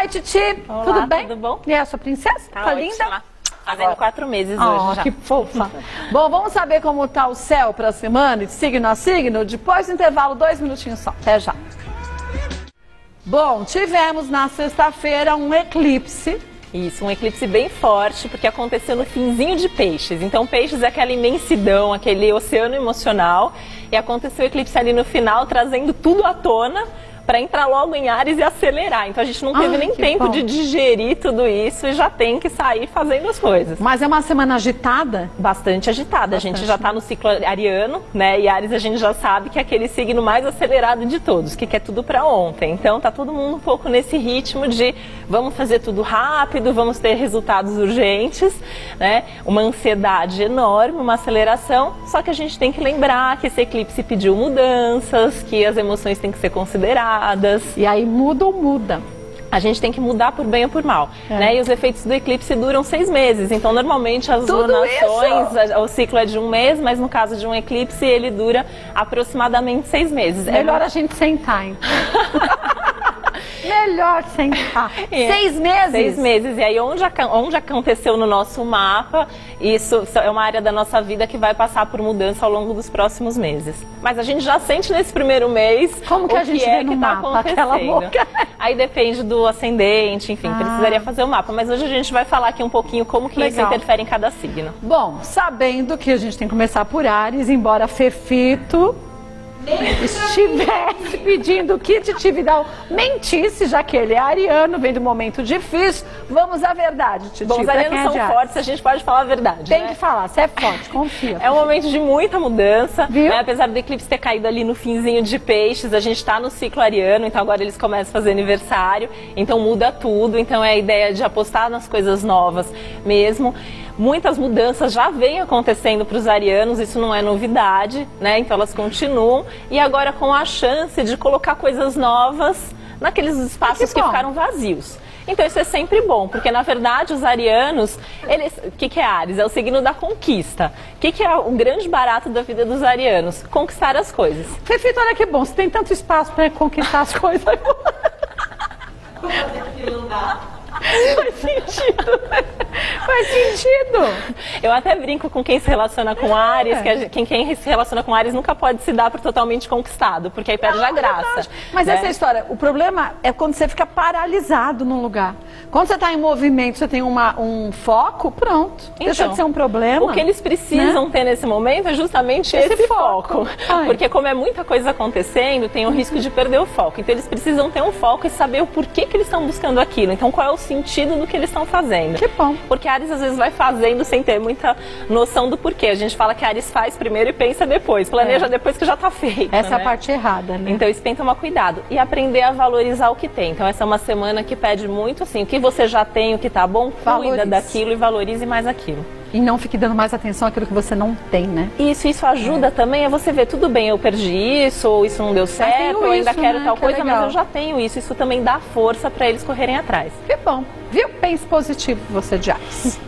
Oi, Titi. Olá, tudo bem? Tudo bom? E a sua princesa? Tá linda? Fazendo 4 meses hoje já. Que fofa. Bom, vamos saber como tá o céu para a semana, de signo a signo, depois do intervalo, 2 minutinhos só. Até já. Bom, tivemos na sexta-feira um eclipse. Isso, um eclipse bem forte, porque aconteceu no finzinho de Peixes. Então, Peixes é aquela imensidão, aquele oceano emocional. E aconteceu o eclipse ali no final, trazendo tudo à tona, para entrar logo em Áries e acelerar. Então a gente não teve nem tempo de digerir tudo isso e já tem que sair fazendo as coisas. Mas é uma semana agitada? Bastante agitada. A gente já está no ciclo ariano, né? E Áries a gente já sabe que é aquele signo mais acelerado de todos, que quer tudo para ontem. Então tá todo mundo um pouco nesse ritmo de vamos fazer tudo rápido, vamos ter resultados urgentes, né? Uma ansiedade enorme, uma aceleração. Só que a gente tem que lembrar que esse eclipse pediu mudanças, que as emoções têm que ser consideradas. E aí muda ou muda? A gente tem que mudar por bem ou por mal, né? E os efeitos do eclipse duram 6 meses. Então, normalmente, as lunações, o ciclo é de 1 mês, mas no caso de um eclipse, ele dura aproximadamente 6 meses. Melhor a gente sentar, hein? Melhor sentar. 6 meses? 6 meses. E aí, onde aconteceu no nosso mapa, isso é uma área da nossa vida que vai passar por mudança ao longo dos próximos meses. Mas a gente já sente nesse primeiro mês como que a gente vê no mapa, aquela boca. Aí depende do ascendente, enfim, precisaria fazer o mapa. Mas hoje a gente vai falar aqui um pouquinho como que isso interfere em cada signo. Bom, sabendo que a gente tem que começar por Áries, embora Fefito estivesse pedindo que Titi Vidal mentisse, já que ele é ariano, vem do momento difícil. Vamos à verdade, Titi. Bom, os arianos são fortes, a gente pode falar a verdade. Tem que falar, você é forte, confia. É um momento de muita mudança, né? Apesar do eclipse ter caído ali no finzinho de Peixes, a gente está no ciclo ariano, então agora eles começam a fazer aniversário, então muda tudo, então é a ideia de apostar nas coisas novas mesmo. Muitas mudanças já vêm acontecendo para os arianos, isso não é novidade, né? Então elas continuam e agora com a chance de colocar coisas novas naqueles espaços que ficaram vazios. Então isso é sempre bom, porque na verdade os arianos, o que é Áries? É o signo da conquista. O que é o grande barato da vida dos arianos? Conquistar as coisas. Fefito, olha que bom, você tem tanto espaço para conquistar as coisas. Faz sentido. Faz sentido. Eu até brinco com quem se relaciona com Áries, que quem se relaciona com Áries nunca pode se dar por totalmente conquistado, porque aí perde a graça. Mas essa história, o problema é quando você fica paralisado num lugar. Quando você está em movimento, você tem um foco, pronto. Então, deixa de ser um problema. O que eles precisam ter nesse momento é justamente esse foco. Porque como é muita coisa acontecendo, tem o risco de perder o foco. Então eles precisam ter um foco e saber o porquê que eles estão buscando aquilo. Então qual é o sentido do que eles estão fazendo. Que bom. Porque Áries às vezes vai fazendo sem ter muita noção do porquê. A gente fala que Áries faz primeiro e pensa depois. Planeja depois que já está feito. Essa é a parte errada, né? Então isso tem que tomar cuidado. E aprender a valorizar o que tem. Então essa é uma semana que pede muito assim, o que você já tem, o que está bom, cuida daquilo e valorize mais aquilo. E não fique dando mais atenção àquilo que você não tem, né? Isso ajuda também a você ver, tudo bem, eu perdi isso, ou isso não deu certo, eu ainda quero tal coisa, mas eu já tenho isso. Isso também dá força para eles correrem atrás. Que bom. Viu? Pense positivo você de Áries.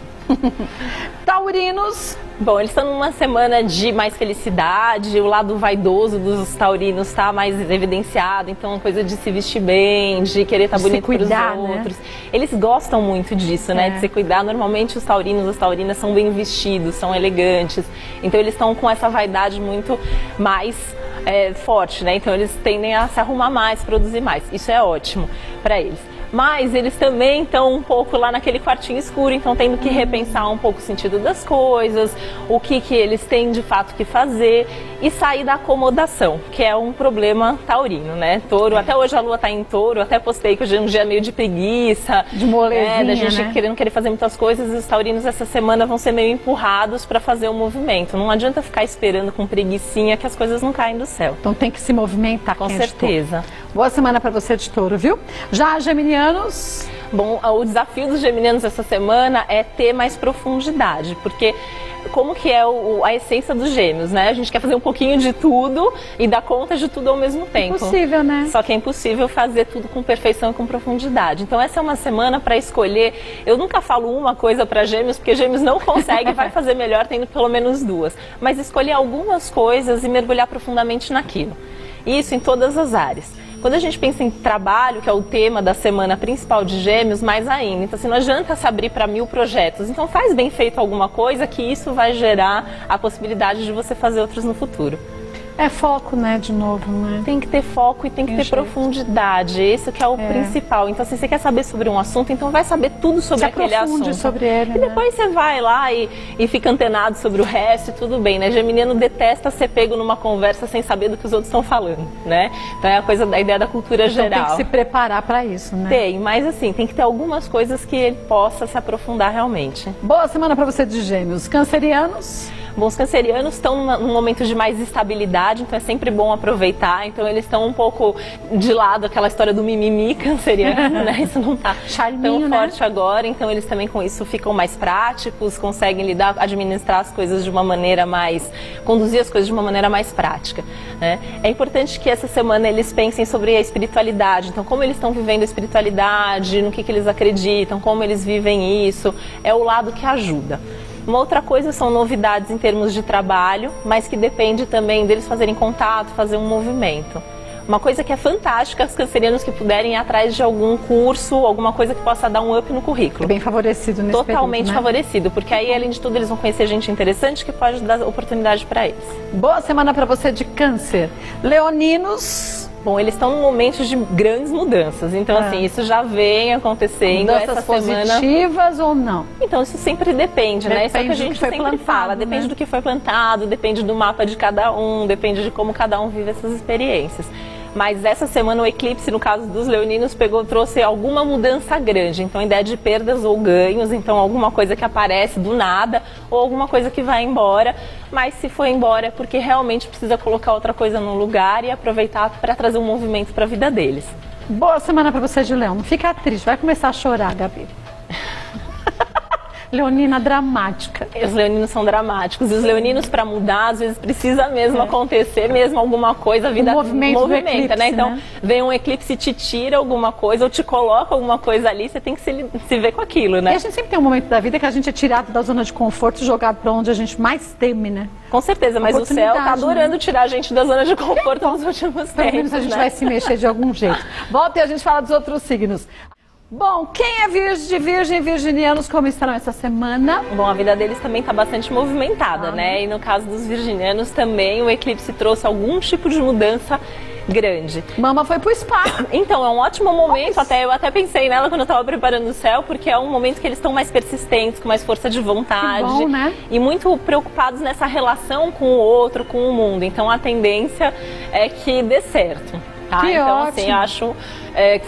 Taurinos. Bom, eles estão numa semana de mais felicidade, o lado vaidoso dos taurinos está mais evidenciado, então coisa de se vestir bem, de querer estar bonito para os outros. Né? Eles gostam muito disso, né? De se cuidar. Normalmente os taurinos, as taurinas são bem vestidos, são elegantes, então eles estão com essa vaidade muito mais forte, né? Então eles tendem a se arrumar mais, produzir mais. Isso é ótimo para eles. Mas eles também estão um pouco lá naquele quartinho escuro, então tendo que repensar um pouco o sentido das coisas, o que eles têm de fato que fazer e sair da acomodação, que é um problema taurino, né? Touro, até hoje a lua está em touro, até postei que hoje é um dia meio de preguiça, de molezinha, da gente querer fazer muitas coisas, e os taurinos essa semana vão ser meio empurrados para fazer o movimento. Não adianta ficar esperando com preguicinha que as coisas não caem do céu. Então tem que se movimentar. Com certeza. Boa semana para você de touro, viu? Já geminianos. Bom, o desafio dos geminianos essa semana é ter mais profundidade, porque como que é a essência dos gêmeos, né? A gente quer fazer um pouquinho de tudo e dar conta de tudo ao mesmo tempo. Impossível, né? Só que é impossível fazer tudo com perfeição e com profundidade. Então essa é uma semana para escolher. Eu nunca falo uma coisa para gêmeos, porque gêmeos não consegue, vai fazer melhor tendo pelo menos 2. Mas escolher algumas coisas e mergulhar profundamente naquilo. Isso em todas as áreas. Quando a gente pensa em trabalho, que é o tema da semana principal de Gêmeos, mais ainda. Então, assim, não adianta se abrir para 1000 projetos. Então, faz bem feito alguma coisa que isso vai gerar a possibilidade de você fazer outros no futuro. É foco, né, de novo, né? Tem que ter foco e tem que ter profundidade, esse que é o principal. Então, se você quer saber sobre um assunto, então vai saber tudo sobre aquele assunto. Sobre ele, e depois você vai lá e fica antenado sobre o resto e tudo bem, né? Geminiano detesta ser pego numa conversa sem saber do que os outros estão falando, né? Então é a ideia da cultura geral. Tem que se preparar para isso, né? Tem, mas assim, tem que ter algumas coisas que ele possa se aprofundar realmente. Boa semana para você de Gêmeos. Cancerianos? Bom, os cancerianos estão num momento de mais estabilidade, então é sempre bom aproveitar. Então eles estão um pouco de lado, aquela história do mimimi canceriano, né? Isso não tá tão forte agora, então eles também com isso ficam mais práticos, conseguem lidar, administrar as coisas de uma maneira mais, conduzir as coisas de uma maneira mais prática, né? É importante que essa semana eles pensem sobre a espiritualidade, então como eles estão vivendo a espiritualidade, no que eles acreditam, como eles vivem isso, é o lado que ajuda. Uma outra coisa são novidades em termos de trabalho, mas que depende também deles fazerem contato, fazer um movimento. Uma coisa que é fantástica, os cancerianos que puderem ir atrás de algum curso, alguma coisa que possa dar um up no currículo. Bem favorecido nesse Totalmente período, né? favorecido, porque aí, além de tudo, eles vão conhecer gente interessante que pode dar oportunidade para eles. Boa semana para você de Câncer. Leoninos... Bom, eles estão num momento de grandes mudanças, então assim, isso já vem acontecendo mudanças essa semana. Positivas ou não? Então isso sempre depende, né? Isso é o que a gente sempre fala, depende do que foi plantado, depende do mapa de cada um, depende de como cada um vive essas experiências. Mas essa semana o eclipse, no caso dos leoninos, trouxe alguma mudança grande. Então, ideia de perdas ou ganhos, então alguma coisa que aparece do nada ou alguma coisa que vai embora. Mas se for embora é porque realmente precisa colocar outra coisa no lugar e aproveitar para trazer um movimento para a vida deles. Boa semana para você de Leão. Não fica triste, vai começar a chorar, Gabi. Leonina dramática. Os leoninos são dramáticos. E os leoninos, para mudar, às vezes precisa mesmo acontecer, mesmo alguma coisa, a vida movimenta, eclipse, né? Então, vem um eclipse e te tira alguma coisa, ou te coloca alguma coisa ali, você tem que se ver com aquilo, né? E a gente sempre tem um momento da vida que a gente é tirado da zona de conforto e jogado para onde a gente mais teme, né? Com certeza, mas o céu tá adorando tirar a gente da zona de conforto nos últimos tempos. Pelo menos a gente vai se mexer de algum jeito. Volta e a gente fala dos outros signos. Bom, quem é virgem e virginianos, como estarão essa semana? Bom, a vida deles também está bastante movimentada, né? E no caso dos virginianos também, o eclipse trouxe algum tipo de mudança grande. Mama foi pro spa. Então, é um ótimo momento, eu até pensei nela quando eu estava preparando o céu, porque é um momento que eles estão mais persistentes, com mais força de vontade. Que bom, né? E muito preocupados nessa relação com o outro, com o mundo. Então, a tendência é que dê certo. Tá? Que então, ótimo. assim, acho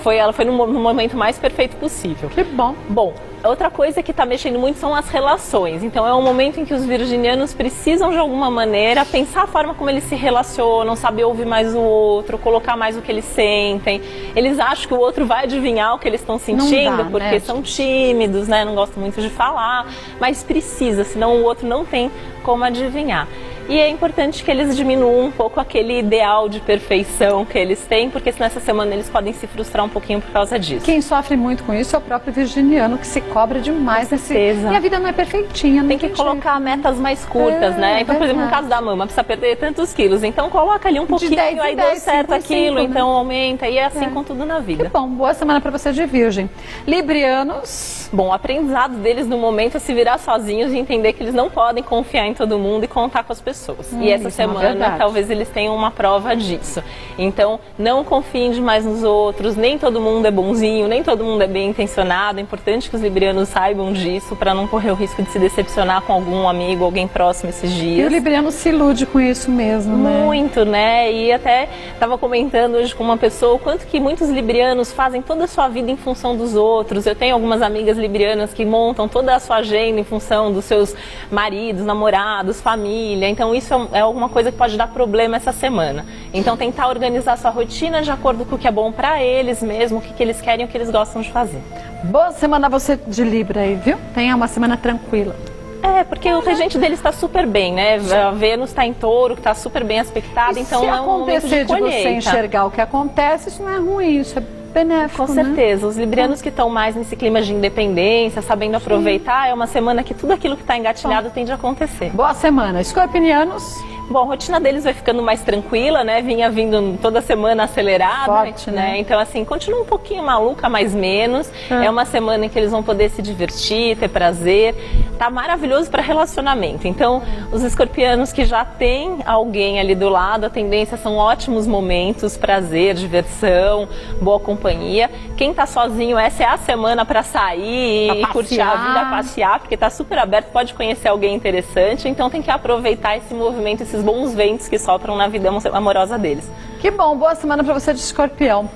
que ela foi no momento mais perfeito possível. Que bom. Bom, outra coisa que está mexendo muito são as relações. Então, é um momento em que os virginianos precisam, de alguma maneira, pensar a forma como eles se relacionam, saber ouvir mais o outro, colocar mais o que eles sentem. Eles acham que o outro vai adivinhar o que eles estão sentindo, porque são tímidos, né? Não gostam muito de falar, mas precisa, senão o outro não tem como adivinhar. E é importante que eles diminuam um pouco aquele ideal de perfeição que eles têm, porque senão essa semana eles podem se frustrar um pouquinho por causa disso. Quem sofre muito com isso é o próprio virginiano, que se cobra demais. Com certeza. E a vida não é perfeitinha, não tem que colocar metas mais curtas, né? Então, por exemplo, no caso da mama, precisa perder tantos quilos. Então, coloca ali um pouquinho, aí deu certo aquilo, então aumenta. E é assim com tudo na vida. Que bom, boa semana para você de virgem. Librianos. Bom, o aprendizado deles no momento é se virar sozinhos e entender que eles não podem confiar em todo mundo e contar com as pessoas. E essa semana talvez eles tenham uma prova disso. Então, não confiem demais nos outros, nem todo mundo é bonzinho, nem todo mundo é bem intencionado. É importante que os librianos saibam disso para não correr o risco de se decepcionar com algum amigo, alguém próximo esses dias. E o libriano se ilude com isso mesmo, né? Muito, né? E até estava comentando hoje com uma pessoa o quanto que muitos librianos fazem toda a sua vida em função dos outros. Eu tenho algumas amigas librianas que montam toda a sua agenda em função dos seus maridos, namorados, família. Então isso é alguma coisa que pode dar problema essa semana. Então tentar organizar sua rotina de acordo com o que é bom para eles mesmo, o que eles querem e o que eles gostam de fazer. Boa semana você de Libra aí, viu? Tenha uma semana tranquila. É, porque o regente dele está super bem, né? A Vênus está em Touro, que está super bem aspectada, então é um momento de colheita. Se acontecer de você enxergar o que acontece, isso não é ruim, isso é benéfico, com certeza. Os librianos que estão mais nesse clima de independência, sabendo aproveitar, é uma semana que tudo aquilo que está engatilhado tende a acontecer. Boa semana. Escorpianos. Bom, a rotina deles vai ficando mais tranquila, né? Vinha vindo toda semana acelerada, forte, né? Então, assim, continua um pouquinho maluca, mais menos. É uma semana em que eles vão poder se divertir, ter prazer. Tá maravilhoso para relacionamento. Então, os escorpianos que já têm alguém ali do lado, a tendência são ótimos momentos, prazer, diversão, boa companhia. Quem tá sozinho, essa é a semana para sair e curtir a vida, passear, porque tá super aberto, pode conhecer alguém interessante. Então, tem que aproveitar esse movimento, esses bons ventos que sopram na vida amorosa deles. Que bom, boa semana para você de escorpião.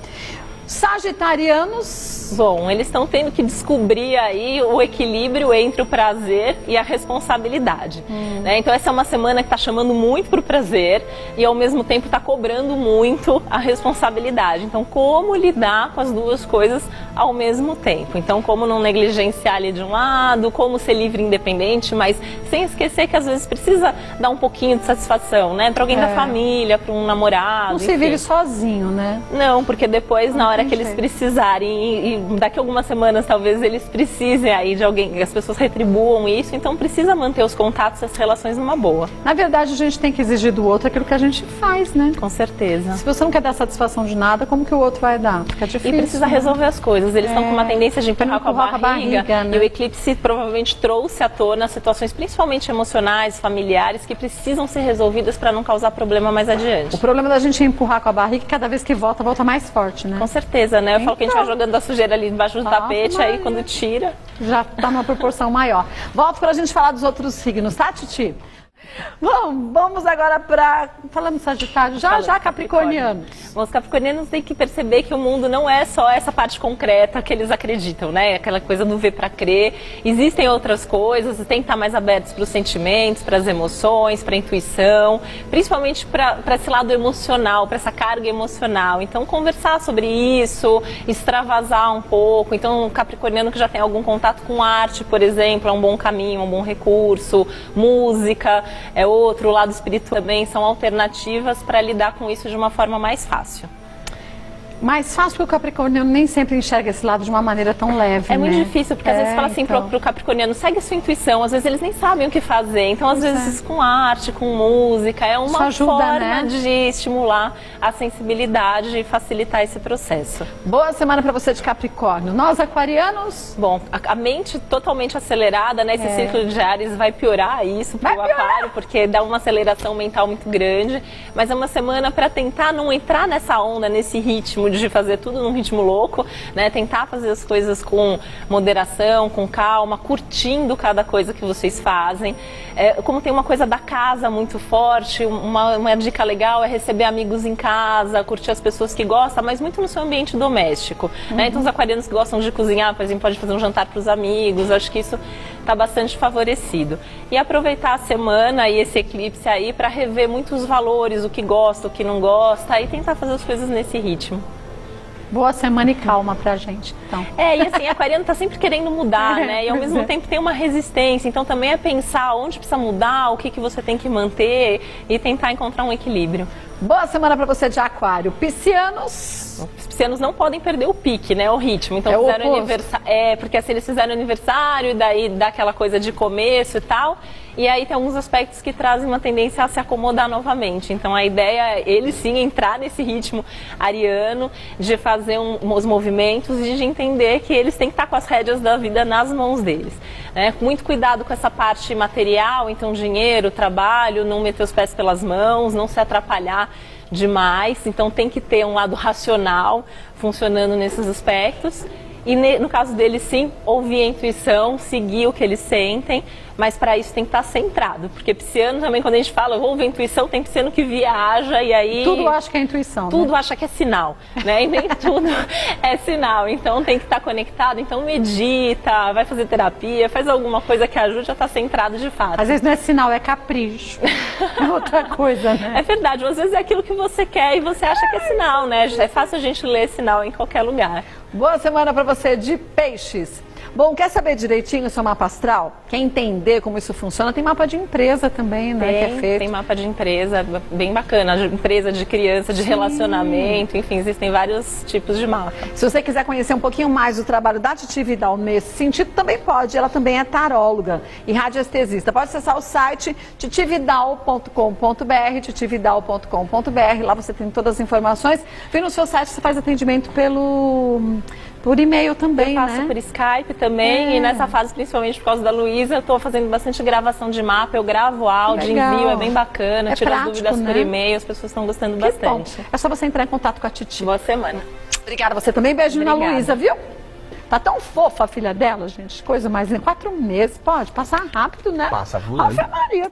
Sagitarianos. Bom, eles estão tendo que descobrir aí o equilíbrio entre o prazer e a responsabilidade. Né? Então essa é uma semana que está chamando muito para o prazer e ao mesmo tempo está cobrando muito a responsabilidade. Então como lidar com as duas coisas ao mesmo tempo? Então como não negligenciar ali de um lado, como ser livre e independente, mas sem esquecer que às vezes precisa dar um pouquinho de satisfação, né? Para alguém da família, para um namorado. Não se vive sozinho, né? Não, porque depois na hora que eles precisarem, e daqui a algumas semanas talvez eles precisem aí de alguém, que as pessoas retribuam isso, então precisa manter os contatos, as relações numa boa. Na verdade, a gente tem que exigir do outro aquilo que a gente faz, né? Com certeza. Se você não quer dar satisfação de nada, como que o outro vai dar? Fica difícil. E precisa resolver as coisas. Eles estão com uma tendência de empurrar com a barriga, né? E o eclipse provavelmente trouxe à tona situações principalmente emocionais, familiares, que precisam ser resolvidas para não causar problema mais adiante. O problema da gente é empurrar com a barriga e cada vez que volta, volta mais forte, né? Com certeza, né? Eu falo que a gente vai jogando a sujeira ali embaixo do tapete, aí quando tira... Já tá numa proporção maior. Volto pra gente falar dos outros signos, tá, Titi? Bom, vamos agora para... Falando Sagitário, já capricornianos. Bom, os capricornianos têm que perceber que o mundo não é só essa parte concreta que eles acreditam, né? Aquela coisa do ver para crer. Existem outras coisas, tem que estar mais abertos para os sentimentos, para as emoções, para a intuição, principalmente para esse lado emocional, para essa carga emocional. Então, conversar sobre isso, extravasar um pouco. Então, o capricorniano que já tem algum contato com arte, por exemplo, é um bom caminho, um bom recurso, música... É outro, o lado espiritual também, são alternativas para lidar com isso de uma forma mais fácil. Mais fácil porque o capricorniano nem sempre enxerga esse lado de uma maneira tão leve, É muito difícil, porque às vezes fala assim então... pro capricorniano, segue a sua intuição, às vezes eles nem sabem o que fazer, então às vezes com arte, com música, é uma ajuda, forma né? de estimular a sensibilidade e facilitar esse processo. Boa semana para você de Capricórnio. Nós, aquarianos? Bom, a mente totalmente acelerada, né? Esse ciclo de Áries vai piorar isso pro aquário, porque dá uma aceleração mental muito grande, mas é uma semana para tentar não entrar nessa onda, nesse ritmo de fazer tudo num ritmo louco, né? Tentar fazer as coisas com moderação, com calma, curtindo cada coisa que vocês fazem. Como tem uma coisa da casa muito forte, uma dica legal é receber amigos em casa, curtir as pessoas que gostam, mas muito no seu ambiente doméstico, né? Então os aquarianos que gostam de cozinhar, por exemplo, pode fazer um jantar para os amigos, acho que isso está bastante favorecido. E aproveitar a semana e esse eclipse aí para rever muitos valores, o que gosta, o que não gosta, e tentar fazer as coisas nesse ritmo. Boa semana e calma pra gente, então. E assim, aquariano tá sempre querendo mudar, né? E ao mesmo tempo tem uma resistência, então também é pensar onde precisa mudar, o que você tem que manter e tentar encontrar um equilíbrio. Boa semana pra você de aquário. Piscianos? Os piscianos não podem perder o pique, né? O ritmo. Então fizeram aniversário. Porque assim, eles fizeram aniversário e daí dá aquela coisa de começo e tal. E aí tem alguns aspectos que trazem uma tendência a se acomodar novamente. Então a ideia é eles sim entrar nesse ritmo ariano, de fazer uns movimentos e de entender que eles têm que estar com as rédeas da vida nas mãos deles. Né? Muito cuidado com essa parte material, então dinheiro, trabalho, não meter os pés pelas mãos, não se atrapalhar demais. Então tem que ter um lado racional funcionando nesses aspectos. E no caso deles, sim, ouvir a intuição, seguir o que eles sentem, mas para isso tem que estar centrado. Porque pisciano também, quando a gente fala, ouve a intuição, tem pisciano que viaja e aí... Tudo acha que é intuição, Tudo né? acha que é sinal, né? E nem tudo é sinal. Então tem que estar conectado, então medita, vai fazer terapia, faz alguma coisa que ajude a estar centrado de fato. Às vezes não é sinal, é capricho. É outra coisa, né? É verdade, às vezes é aquilo que você quer e você acha que é sinal, né? É fácil a gente ler sinal em qualquer lugar. Boa semana para você de peixes. Bom, quer saber direitinho o seu mapa astral? Quer entender como isso funciona? Tem mapa de empresa também, né? Que é feito. Tem mapa de empresa, bem bacana. De empresa, de criança, de relacionamento, enfim, existem vários tipos de mapa. Se você quiser conhecer um pouquinho mais do trabalho da Titi Vidal nesse sentido, também pode. Ela também é taróloga e radiestesista. Pode acessar o site titividal.com.br, titividal.com.br. Lá você tem todas as informações. Vem no seu site, você faz atendimento por e-mail também, eu faço, né? por Skype também, e nessa fase, principalmente por causa da Luísa, eu tô fazendo bastante gravação de mapa, eu gravo áudio, envio, é bem bacana, tiro as dúvidas por e-mail, as pessoas estão gostando bastante. Bom. É só você entrar em contato com a Titi. Boa semana. Obrigada, você também. Beijinho na Luísa, viu? Tá tão fofa a filha dela, gente. Coisa mais... 4 meses, pode passar rápido, né? Passa voando. Ave Maria.